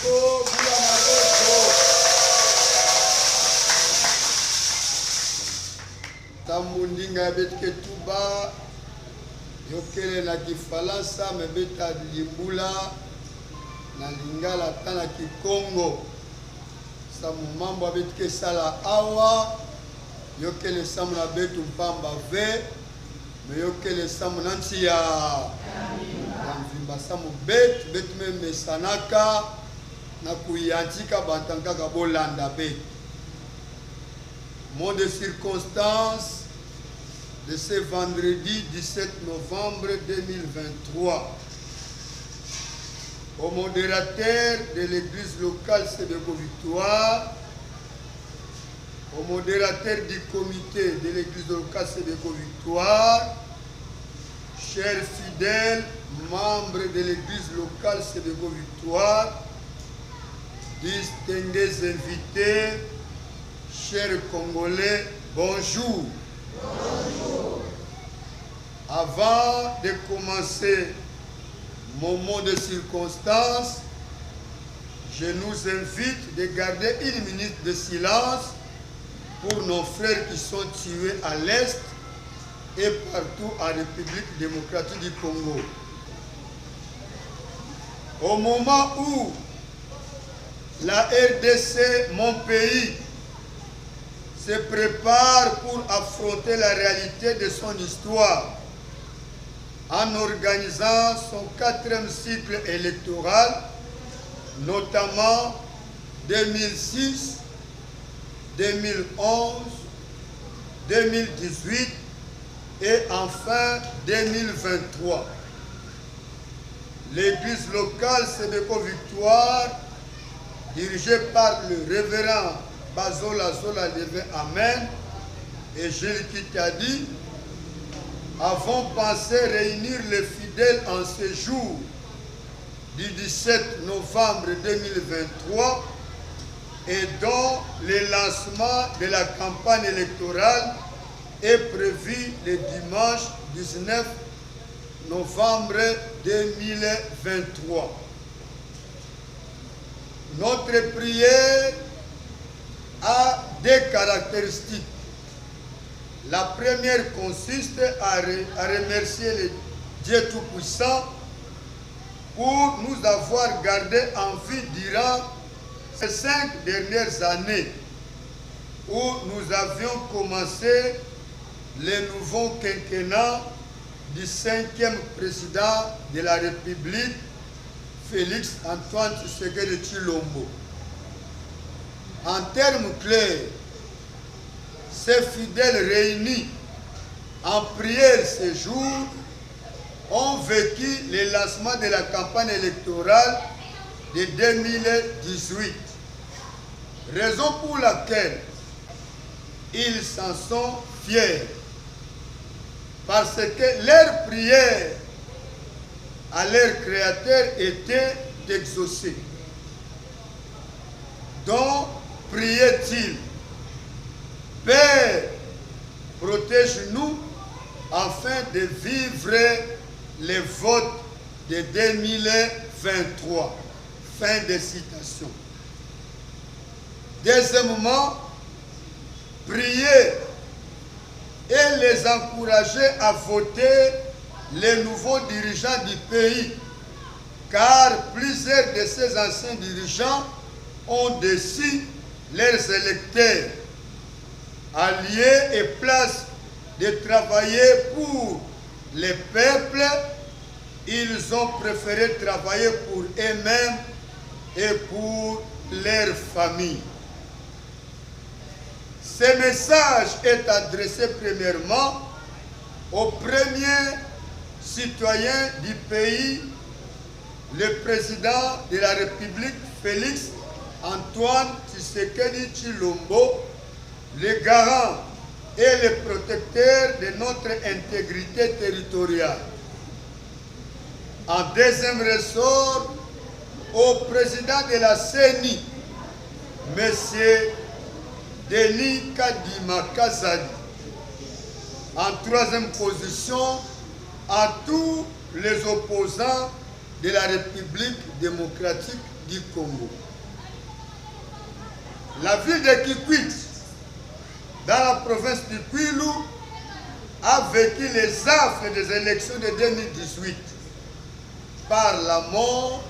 maboko, bula maboko. Tambundinga betike tuba, yokele na Kifalansa, mebeta limbula, na lingala tana Kikongo. Samu mambo abetike sala awa, yokele samu na betu mpamba ve, me yokele samu nanti ya mvimba samu betu me sanaka, na kuyantika bantankaka bolanda betu. Mot de circonstance de ce vendredi 17 novembre 2023. Au modérateur de l'église locale Sebeko Victoire, au modérateur du comité de l'église locale Sebeko Victoire, chers fidèles, membres de l'église locale Sebeko Victoire, distingués invités, chers Congolais, bonjour. Bonjour. Avant de commencer mon mot de circonstance, je nous invite de garder une minute de silence pour nos frères qui sont tués à l'Est et partout en République démocratique du Congo. Au moment où la RDC, mon pays, se prépare pour affronter la réalité de son histoire en organisant son 4e cycle électoral, notamment 2006, 2011, 2018 et enfin 2023. L'église locale Sebeko Victoire, dirigée par le révérend Bazola Zola Levé Amen et Gilles Kitadi, avons pensé réunir les fidèles en ce jour du 17 novembre 2023 et dont le lancement de la campagne électorale est prévu le dimanche 19 novembre 2023. Notre prière a des caractéristiques. La première consiste à remercier le Dieu Tout-Puissant pour nous avoir gardés en vie durant ces 5 dernières années où nous avions commencé le nouveau quinquennat du 5e président de la République, Félix Antoine Tshisekedi Tshilombo. En termes clairs, ces fidèles réunis en prière ce jour ont vécu le lancement de la campagne électorale de 2018. Raison pour laquelle ils s'en sont fiers. Parce que leur prière à leur Créateur était exaucée. Donc, priait-il, Père, protège-nous afin de vivre les votes de 2023. Fin de citation. Deuxièmement, prier et les encourager à voter les nouveaux dirigeants du pays, car plusieurs de ces anciens dirigeants ont déçu leurs électeurs. Alliés et place de travailler pour les peuples, ils ont préféré travailler pour eux-mêmes et pour leur famille. Ce message est adressé premièrement au premier citoyen du pays, le président de la République, Félix Antoine Tshisekedi Tshilombo, le garant et le protecteur de notre intégrité territoriale. En deuxième ressort, au président de la CENI, M. Denis Kadima Kazadi. En troisième position, à tous les opposants de la République démocratique du Congo. La ville de Kikwit, dans la province du Kwilu, a vécu les affres des élections de 2018 par la mort,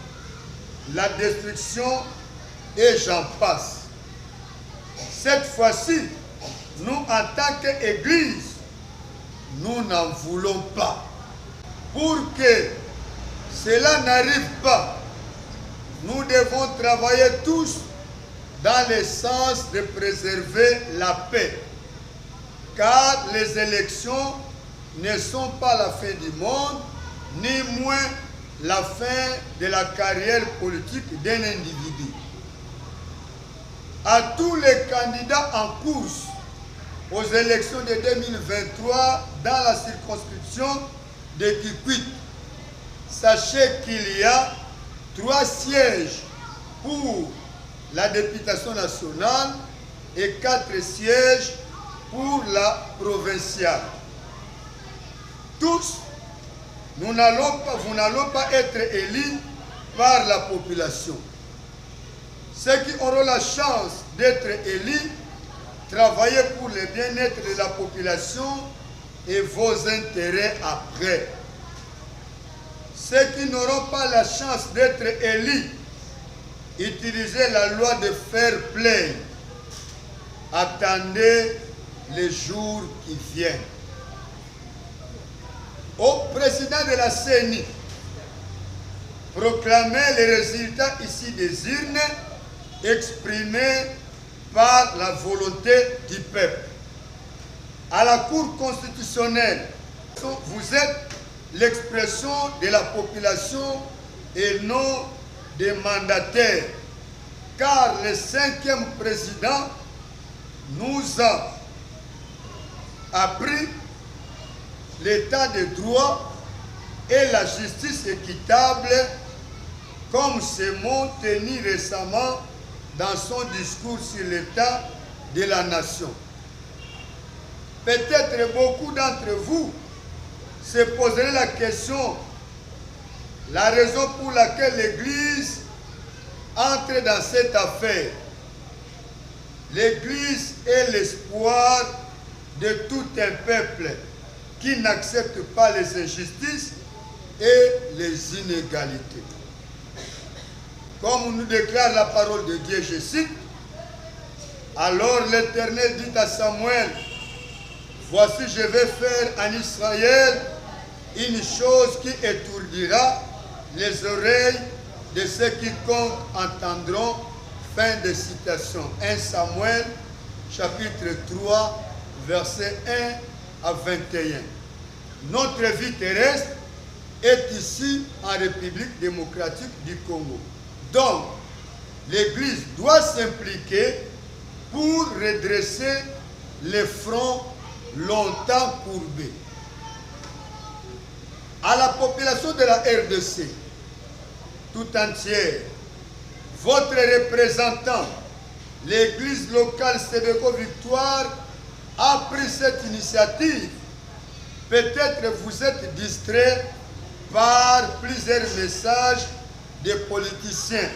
la destruction et j'en passe. Cette fois-ci, nous en tant qu'Église, nous n'en voulons pas. Pour que cela n'arrive pas, nous devons travailler tous dans le sens de préserver la paix. Car les élections ne sont pas la fin du monde, ni moins la fin de la carrière politique d'un individu. À tous les candidats en course aux élections de 2023 dans la circonscription de Kikwit, sachez qu'il y a 3 sièges pour la députation nationale et 4 sièges pour la provinciale. Tous, vous n'allons pas être élus par la population. Ceux qui auront la chance d'être élus, travaillez pour le bien-être de la population et vos intérêts après. Ceux qui n'auront pas la chance d'être élus, utilisez la loi de fair play. Attendez les jours qui viennent. Au président de la CENI, proclamez les résultats ici des urnes exprimés par la volonté du peuple. À la Cour constitutionnelle, vous êtes l'expression de la population et non des mandataires, car le 5e président nous a appris l'état de droit et la justice équitable, comme ces mots tenus récemment dans son discours sur l'état de la nation. Peut-être beaucoup d'entre vous se poseraient la question, la raison pour laquelle l'Église entre dans cette affaire. L'Église est l'espoir de tout un peuple qui n'accepte pas les injustices et les inégalités. Comme nous déclare la parole de Dieu, je cite, « Alors l'Éternel dit à Samuel, voici je vais faire en Israël une chose qui étourdira les oreilles de ceux qui entendront. » Fin de citation. 1 Samuel, chapitre 3, versets 1 à 21. Notre vie terrestre est ici en République démocratique du Congo. Donc, l'Église doit s'impliquer pour redresser les fronts longtemps courbés. À la population de la RDC, tout entière, votre représentant, l'Église locale Sebeko Victoire, a pris cette initiative. Peut-être vous êtes distrait par plusieurs messages des politiciens.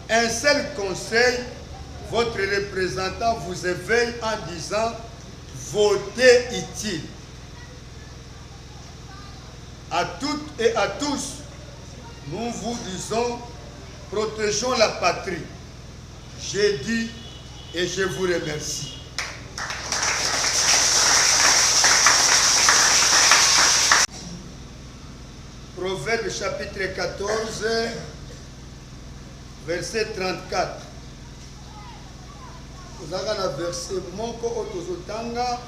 Un seul conseil, votre représentant vous éveille en disant « Votez utile ». À toutes et à tous, nous vous disons « Protégeons la patrie ». J'ai dit et je vous remercie. Proverbe chapitre 14, verset 34. Vous avez un verset Moko Otozotanga,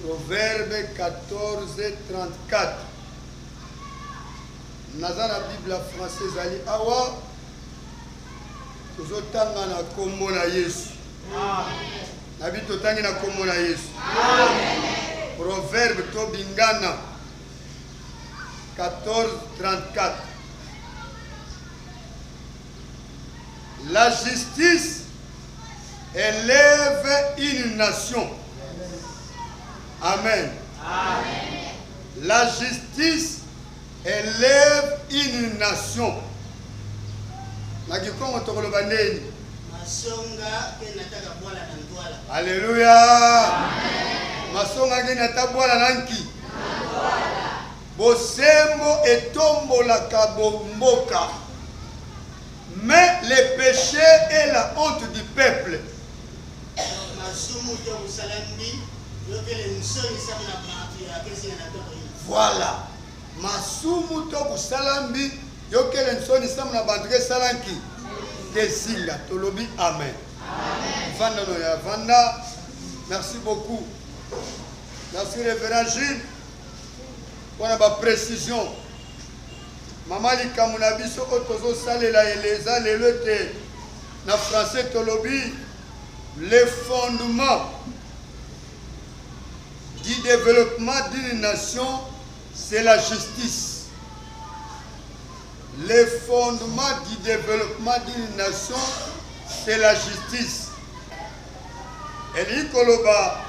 Proverbe 14, 34. Naza la Bible française Ali Awa, Tozotanga na kombo na Yesu. Nabi totangi na kombo na Yesu. Proverbe Tobingana 14, 34. La justice élève une nation. Amen. La justice élève une nation. Alléluia. Masonga gena tabwala nanki. Bosembo etombo la kabomboka. Mais le péché et la honte du peuple. Voilà. Masumu to kusalambi yokele nsoni samu na bantu ke salanki. Kesinga tolobi amen. Vanda no ya vanda. Merci beaucoup. Merci révérend Gilles. Pour la précision. Maman li kamuna biso otozo salela eleza lelo te na français tolobi les fondements du développement d'une nation c'est la justice. Les fondements du développement d'une nation c'est la justice. Eli koloba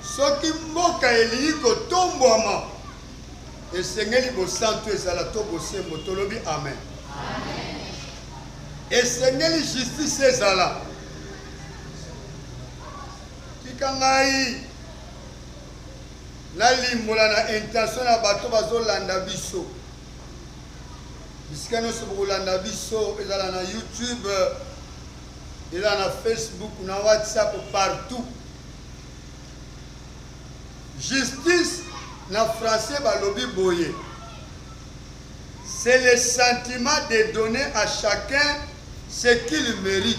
soki mboka eli ko tombwama esengeli bosantu ezala to bosembo tolobi amen. Esengeli justice ezala tikangai na limbola na intention na bato bazolanda biso bisika nyonso bokolanda biso ezala na YouTube ezala na Facebook na WhatsApp partout. Justice na français balobi boye. C'est le sentiment de donner à chacun ce qu'il mérite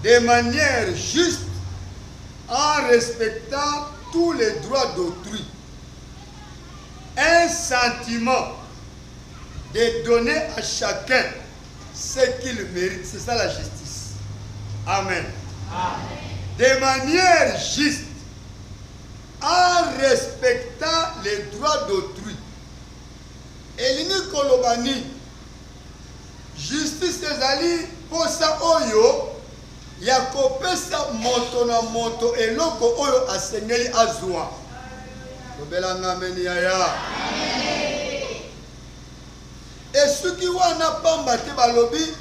de manière juste en respectant tous les droits d'autrui. Un sentiment de donner à chacun ce qu'il mérite. C'est ça la justice. Amen. Amen. De manière juste en respectant les droits d'autrui. Elini kolobani justice ezali posa oyo ya kopesa moto na moto eloko oyo asengeli azwa. Lobelanga ameni yaya. Esuki wana pamba te balobi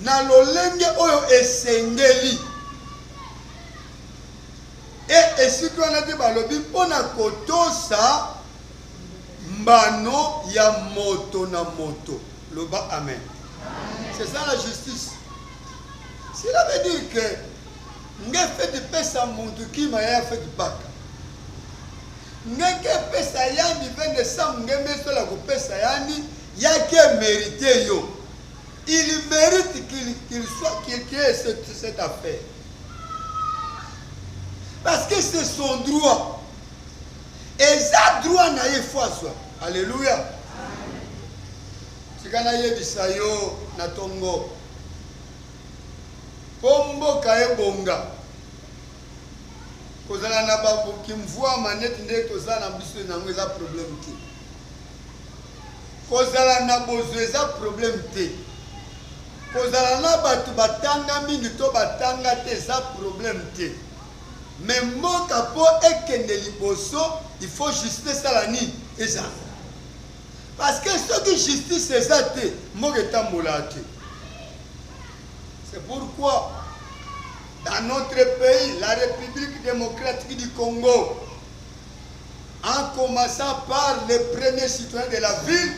na lolenge oyo esengeli. Et si tu as dit balobi pona kotosa mbano ya moto na moto. Loba amen. C'est ça la justice. Cela veut dire que nge fait de pesa muntu ki maya fait de baka. Nge pesa yani vende sam nge meso la ko pesa yani yake mérité yo. Il mérite qu'il soit qu'il ait cette affaire. Parce que c'est son droit. Et ça droit na yefwa soi. Alléluia. Sikana yebisa yo na tongo. Pombo kaye bonga. Kozala na babu kimvua maneti nde tozala na biso na ngeza problème te. Kozala na bozo eza problème te. Kozala na batu batanga mingi to batanga te eza problème te. Mais mboka po ekende liboso il faut justice salani eza. Parce que ce qui justice eza te mboka etambola te. C'est pourquoi dans notre pays, la République démocratique du Congo, en commençant par les premiers citoyens de la ville,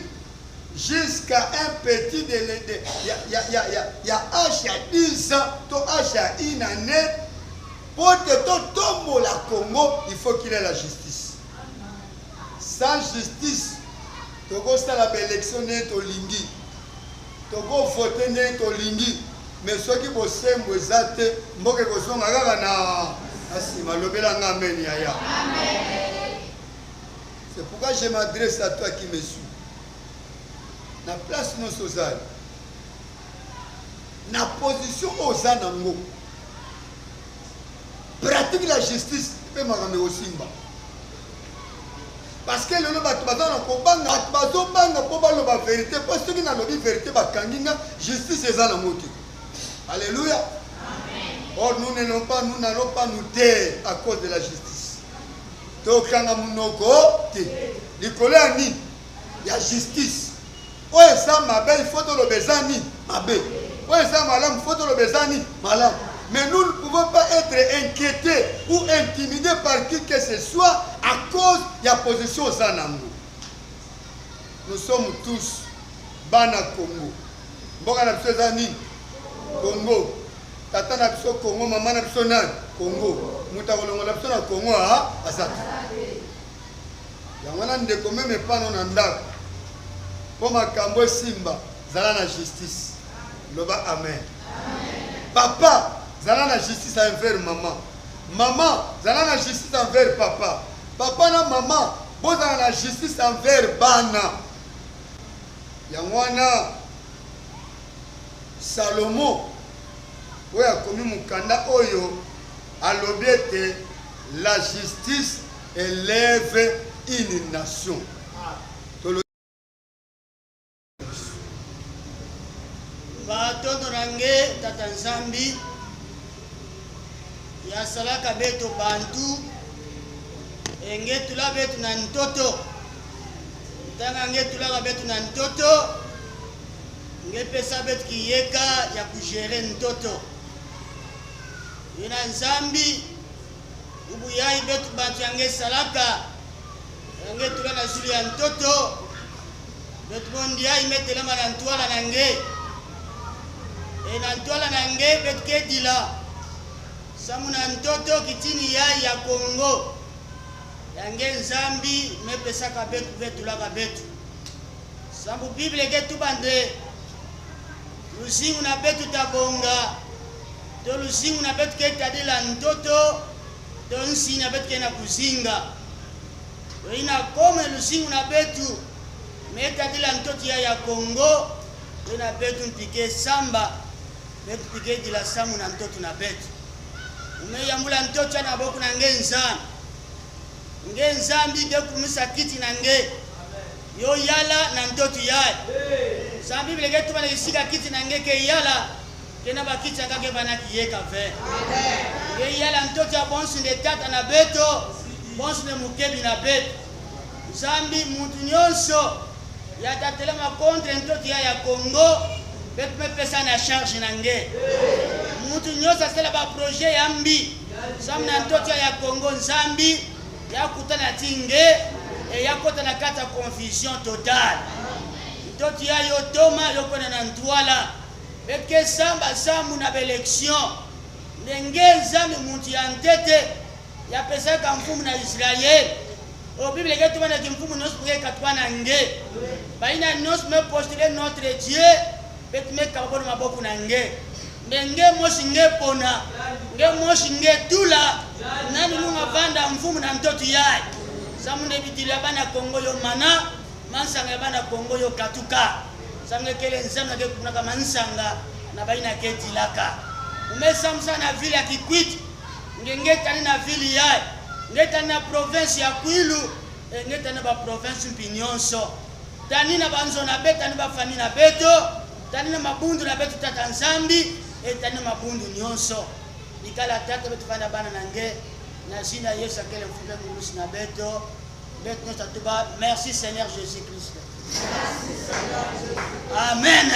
jusqu'à un petit de il y a âge à 10 ans, âge à une année, pour que tout tombe la Congo, il faut qu'il ait la justice. Sans justice, Togo sala élection n'est au lingui. Togo voter n'est au lingui. Mais ceux qui bossent ezate mboke kozonga kaka na asima lobela ngamen yaya. C'est pourquoi je m'adresse à toi qui me suis. Na place nos sozali. Na position oza nango. Pratique la justice pe makambe osimba. Parce que le bato bazana kobanga bato banga po baloba vérité parce que na lobi vérité bakanginga justice eza na moto. Alléluia. Amen. Or nous n'allons pas nous taire à cause de la justice. Tokanga munoko te. Likolo ni ya justice. oyo eza mabe il faut toloba eza nini mabe, oyo eza malamu il faut toloba eza nini malamu. Mais nous ne pouvons pas être inquiétés ou intimidés par qui que ce soit à cause de la position aux Anango. Nous sommes tous Bana Congo. Mboka na biso ezani Congo. Tata na biso Congo, maman na biso nani Congo. Muta kolongola biso na Congo asatu. Yango na ndeko meme pano na ndako. Po makambo simba zala na justice. Loba amen. Papa zala na justice envers maman. Maman zala na justice envers papa. Papa na maman bozala na justice envers bana. Yangwana Salomo oyo akomi mukanda oyo alobi ete la justice élève une nation. Batoto nange tata nzambi ya salaka beto bantu enge tula betu na ntoto tanga nge tula betu na ntoto nge pesa betu kiyeka ya kugere ntoto ina nzambi ubu yai betu bantu yange salaka nge tula na zulu ya ntoto betu bondi yai metelema na ntwala nange na ntwala nange betu kedila samu na ntoto kitini ya Kongo yange nzambi mepesaka betu betulaka betu sambu Bible ke tubande lusingu na betu tabonga to lusingu na betu ke tadila ntoto to nsi na betu ke na kuzinga to ina kome lusingu na betu metadila ntoto ya Kongo to na betu mpike samba betu pike dila samu na ntoto na betu umeyambula ntoto na boku na ngenzambi ngenzambi de kumisa kiti na nge yo yala na ntoto yae zambi bileke tuba na isika kiti na nge ke yala kena bakiti anga ke bana kiyeka ve nge yala ntoto ya bonsu de tata na beto bonsu de mukebi na beto zambi muntu nyonso ya tatelema contre ntoto ya Kongo betu mepesa na charge na nge muntu nyonso asela ba projet ya mbi zambi na ntoto ya Kongo nzambi ya kutana tinge e ya kota na kata confusion totale ntoto ya yotoma yokona na ntwala beke samba samu na belection ndenge nzambi muntu ya ntete ya pesa ka mfumu na Israel o Bible ke tuma na mfumu nos pour katwa na nge baina nos me postuler notre Dieu bet me kabono maboku na nge ndenge moshi nge pona nge moshi nge tula nani lunga vanda mfumu na ntoto yae samune bitili bana Kongo yo mana mansanga bana Kongo yo katuka samne kele nzamna ke kuna kama nsanga na baina ke tilaka umesamsa na vile ya Kikwit ngengeta na vile yae ngeta na province ya Kwilu ngeta na ba province Pinyonso tani na banzo na beta na ba fami na beto tani na mabundu na beto tata nzambi etani mabundu nyonso nikala tata betu fana bana nange na jina Yesu akele mfume mulusi na beto beto tatuba. Merci Seigneur Jésus Christ. Amen.